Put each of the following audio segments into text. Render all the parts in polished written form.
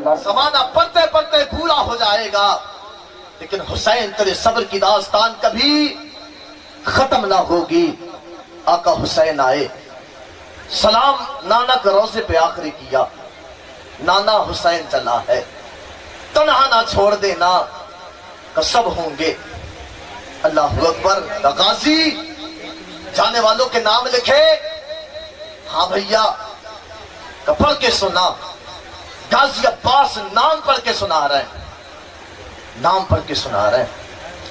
زمانہ پڑھتے پڑھتے بھولا ہو جائے گا، لیکن حسین تیرے صبر کی داستان کبھی ختم نہ ہوگی۔ آقا حسین آئے، سلام نانا کے روضے پہ آخری کیا، نانا حسین چلا ہے، تنہا نہ چھوڑ دینا، کہ سب ہوں گے۔ اللہ اکبر۔ غازی جانے والوں کے نام لکھے، ہاں بھیا، کہ پڑھ کے سنا، غازی عباس نام پڑھ کے سنا رہے ہیں، نام پڑھ کے سنا رہے ہیں۔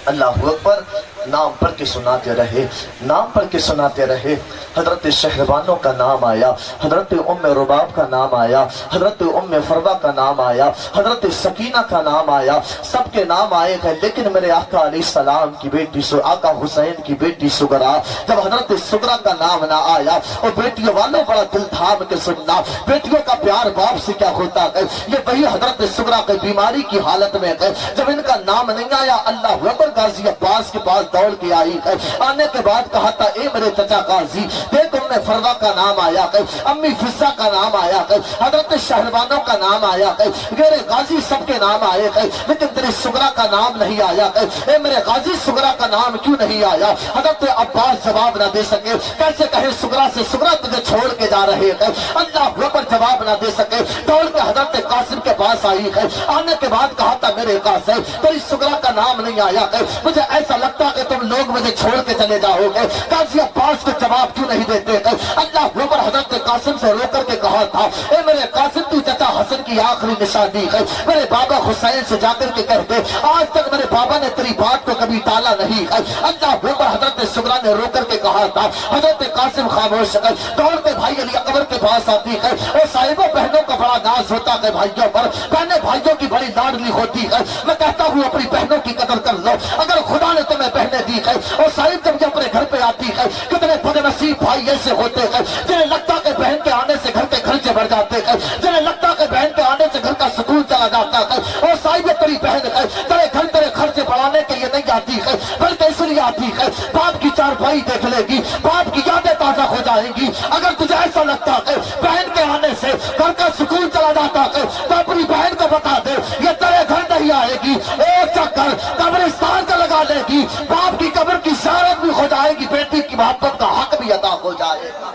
اللہ اکبر۔ نام پڑھ کے سناتے رہے، نام پڑھ کے سناتے رہے۔ حضرت شہربانوں کا نام آیا، حضرت ام رباب کا نام آیا، حضرت ام فروا کا نام آیا، حضرت سکینہ کا نام آیا، سب کے نام آئے گئے۔ لیکن میرے آقا علیہ السلام کی بیٹی آقا حسین کی بیٹی سغرا، جب حضرت سغرا کا نام نہ آیا، اور بیٹیوں والوں بڑا دل تھام کے سننا، بیٹیوں کا پیار باپ سے کیا ہوتا ہے۔ یہ وہی حضرت سغرا کے بیماری کی حالت میں گئے، جب ان کا نام نہیں آیا، اللہ اکبر، غازی عباس کے پاس دوڑ کے آئی ہے۔ آنے کے بعد کہا تھا، اے میرے چچا غازی، دیکھ ام فروا کا نام آیا ہے، امی فضہ کا نام آیا ہے، حضرت شہربانوں کا نام آیا ہے، میرے غازی سب کے نام آئے ہیں، لیکن تیری سغرا کا نام نہیں آیا ہے۔ اے میرے غازی، سغرا کا نام کیوں نہیں آیا؟ حضرت عباس جواب نہ دے سکے، کیسے کہے سغرا سے، سغرا تجھے چھوڑ کے جا رہے ہیں۔ اللہ اکبر، جواب نہ دے سکے، دوڑ کے حضرت قاسم کے پاس آئی ہے۔ آنے کے بعد کہا تھا، میرے قاسم، تیری سغرا کا نام نہیں آیا ہے، مجھے ایسا لگتا کہ تم لوگ مجھے چھوڑ کے چلے جاؤ گے۔ غازی عباس کو جواب کیوں نہیں دیتے؟ اللہ اکبر، حضرت قاسم سے رو کر کے کہا تھا، اے میرے قاسم، تو چچا حسن کی آخری نشانی ہے، میرے بابا حسین سے جا کر کے کہتے، آج تک میرے بابا نے تیری بات کو کبھی ٹالا نہیں ہے۔ اللہ اکبر، حضرت سغرا نے رو کر کے کہا تھا، حضرت قاسم خاموش ہے، دوڑ کے بھائی علی اکبر کے پاس آتی ہے، اور صاحبوں بہنوں کا بڑا ناز ہوتا ہے بھائیوں پر، بہنیں بھائیوں کی بڑی لاڈلی ہوتی ہے۔ میں کہتا ہوں اپنی بہنوں کی قدر کر لو، اگر خدا نے تمہیں بہنیں دی ہے، اور صاحب جب یہ اپنے گھر پہ آتی ہے، کتنے بد نصیب بھائی ایسے ہوتے ہیں جنہیں لگتا کہ بہن کے آنے سے گھر کے خرچے بڑھ جاتے ہیں، جنہیں لگتا کہ بہن کے آنے سے گھر کا سکون چلا جاتا ہے، اور صاحب یہ تیری بہن ہے، تیرے گھر تیرے خرچے بڑھانے کے لیے نہیں آتی ہے، بلکہ اس لیے آتی ہے باپ کی چارپائی دیکھ لے گی، باپ کی یادیں تازہ ہو جائیں گی۔ اگر تجھے ایسا لگتا ہے بہن کے آنے سے گھر کا سکون چلا جاتا ہے، تو اپنی بہن کو بتا دے، یہ تیرے گھر نہیں آئے گی، ایک چکر قبرستان کا لگا لے گی، باپ کی قبر کی زیارت بھی ہو جائے گی، بیٹی کی محبت کا حق بھی ادا ہو جائے گا۔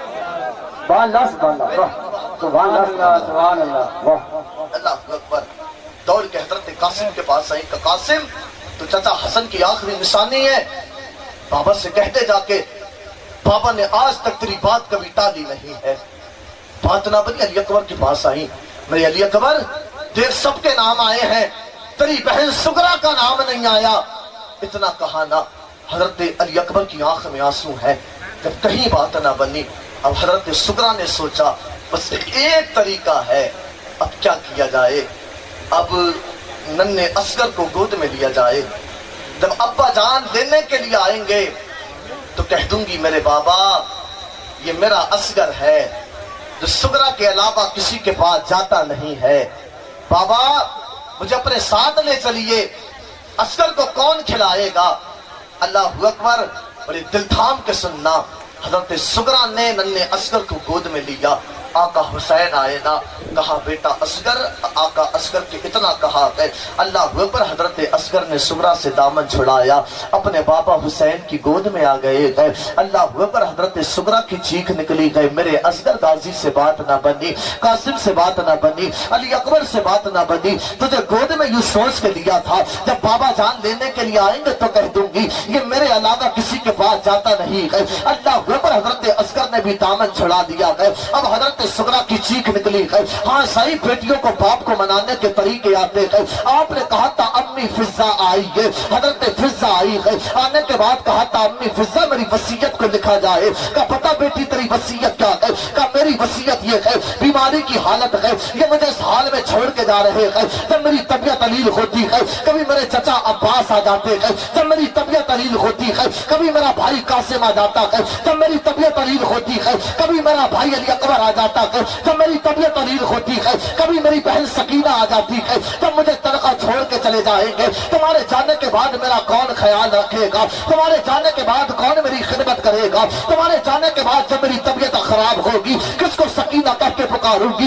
سبحان اللہ، سبحان اللہ، سبحان اللہ، سبحان اللہ۔ اللہ اکبر۔ دوڑ کے حضرت قاسم کے پاس آئی کہ قاسم، تو چچا حسن کی آخری نشانی ہے، بابا سے کہتے جا کے، بابا نے آج تک تیری بات کبھی ٹالی نہیں ہے۔ بات نہ بنی، علی اکبر کے پاس آئی، میرے علی اکبر، دیکھ سب کے نام آئے ہیں، تیری بہن سغرا کا نام نہیں آیا۔ اتنا کہا نا، حضرت علی اکبر کی آنکھ میں آنسو ہے، جب کہیں بات نہ بنی، اب حضرت سغرا نے سوچا بس ایک طریقہ ہے، اب کیا کیا جائے؟ اب ننھے اصغر کو گود میں لیا جائے، جب ابا جان دینے کے لیے آئیں گے تو کہہ دوں گی، میرے بابا یہ میرا اصغر ہے جو سغرا کے علاوہ کسی کے پاس جاتا نہیں ہے، بابا مجھے اپنے ساتھ لے چلیے، اصغر کو کون کھلائے گا؟ اللہ اکبر، بڑے دل تھام کے سننا، حضرت سغرا نے ننھے اصغر کو گود میں لیا۔ آقا حسین آئے نا، کہا بیٹا اصغر، آقا اصغر کے اتنا کہا کہ اللہ اکبر، حضرت اصغر نے سغرا سے دامن چھڑایا، اپنے بابا حسین کی گود میں آ گئے۔ اللہ اکبر، حضرت سغرا کی چیخ نکلی گئی، میرے اصغر غازی سے بات نہ بنی، قاسم سے بات نہ بنی، علی اکبر سے بات نہ بنی، تجھے گود میں یوں سوچ کے لیا تھا جب بابا جان لینے کے لیے آئیں گے تو کہہ دوں گی یہ میرے علاوہ کسی کے پاس جاتا نہیں ہے۔ اللہ اکبر، حضرت اصغر نے بھی دامن چھڑا دیا ہے۔ اب حضرت سغرا کی چیخ نکلی ہے، ہاں صحیح، بیٹیوں کو باپ کو منانے کے طریقے آتے ہیں۔ آپ نے کہا تھا امی فضہ آئی ہے، حضرت فضہ آئی ہے، آنے کے بعد کہا تھا امی فضہ میری وصیت کو لکھا جائے، کہا پتہ بیٹی تیری وصیت کیا ہے؟ کہا میری وصیت یہ ہے، بیماری کی حالت ہے، یہ مجھے اس حال میں چھوڑ کے جا رہے ہیں، جب میری طبیعت علیل ہوتی ہے کبھی میرے چچا عباس آ جاتے ہیں، جب میری طبیعت علیل ہوتی ہے کبھی میرا بھائی قاسم آ جاتا ہے، جب میری طبیعت علیل ہوتی ہے کبھی میرا بھائی علی اکبر آ جاتا ہے، جب میری طبیعت علیل ہوتی ہے کبھی میری بہن سکینہ آ جاتی ہے، جب مجھے تنخواہ چھوڑ کے چلے جائیں گے، تمہارے جانے کے بعد میرا کون خیال رکھے گا؟ تمہارے جانے کے بعد کون میری خدمت کرے گا؟ تمہارے جانے کے بعد جب میری طبیعت خراب ہوگی کس کو سکینہ کہہ کے پکاروں گی،